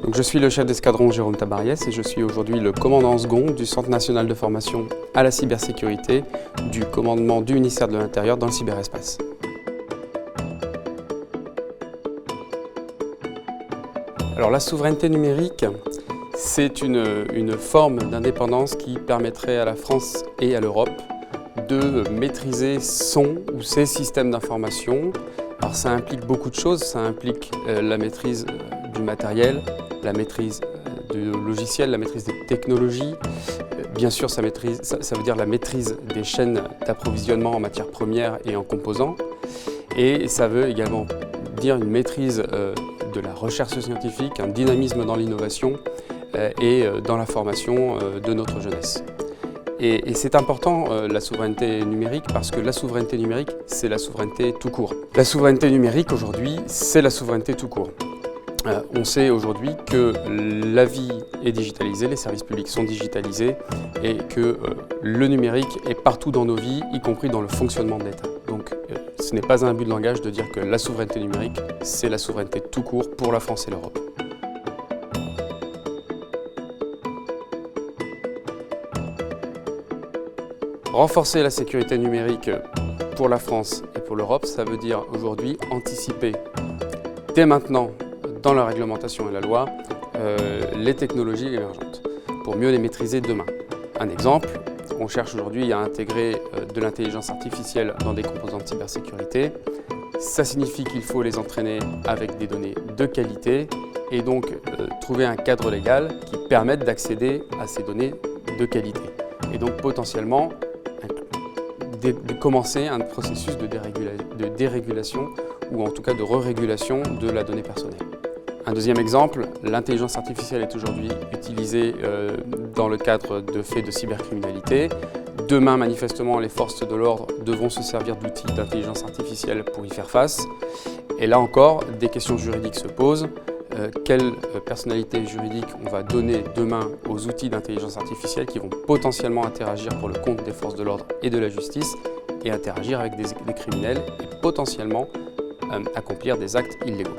Donc, je suis le chef d'escadron Jérôme Tabariès et je suis aujourd'hui le commandant second du Centre national de formation à la cybersécurité du commandement du ministère de l'Intérieur dans le cyberespace. Alors la souveraineté numérique, c'est une forme d'indépendance qui permettrait à la France et à l'Europe de maîtriser son ou ses systèmes d'information. Alors ça implique beaucoup de choses, ça implique la maîtrise du matériel, la maîtrise du logiciel, la maîtrise des technologies. Bien sûr, ça veut dire la maîtrise des chaînes d'approvisionnement en matières premières et en composants. Et ça veut également dire une maîtrise de la recherche scientifique, un dynamisme dans l'innovation et dans la formation de notre jeunesse. Et c'est important la souveraineté numérique parce que la souveraineté numérique, c'est la souveraineté tout court. La souveraineté numérique aujourd'hui, c'est la souveraineté tout court. On sait aujourd'hui que la vie est digitalisée, les services publics sont digitalisés et que le numérique est partout dans nos vies, y compris dans le fonctionnement de l'État. Donc ce n'est pas un abus de langage de dire que la souveraineté numérique, c'est la souveraineté tout court pour la France et l'Europe. Renforcer la sécurité numérique pour la France et pour l'Europe, ça veut dire aujourd'hui anticiper dès maintenant dans la réglementation et la loi les technologies émergentes pour mieux les maîtriser demain. Un exemple, on cherche aujourd'hui à intégrer de l'intelligence artificielle dans des composants de cybersécurité. Ça signifie qu'il faut les entraîner avec des données de qualité et donc trouver un cadre légal qui permette d'accéder à ces données de qualité. Et donc potentiellement de commencer un processus de dérégulation ou en tout cas de re-régulation de la donnée personnelle. Un deuxième exemple, l'intelligence artificielle est aujourd'hui utilisée dans le cadre de faits de cybercriminalité. Demain, manifestement, les forces de l'ordre devront se servir d'outils d'intelligence artificielle pour y faire face. Et là encore, des questions juridiques se posent. Quelle personnalité juridique on va donner demain aux outils d'intelligence artificielle qui vont potentiellement interagir pour le compte des forces de l'ordre et de la justice et interagir avec des criminels et potentiellement accomplir des actes illégaux.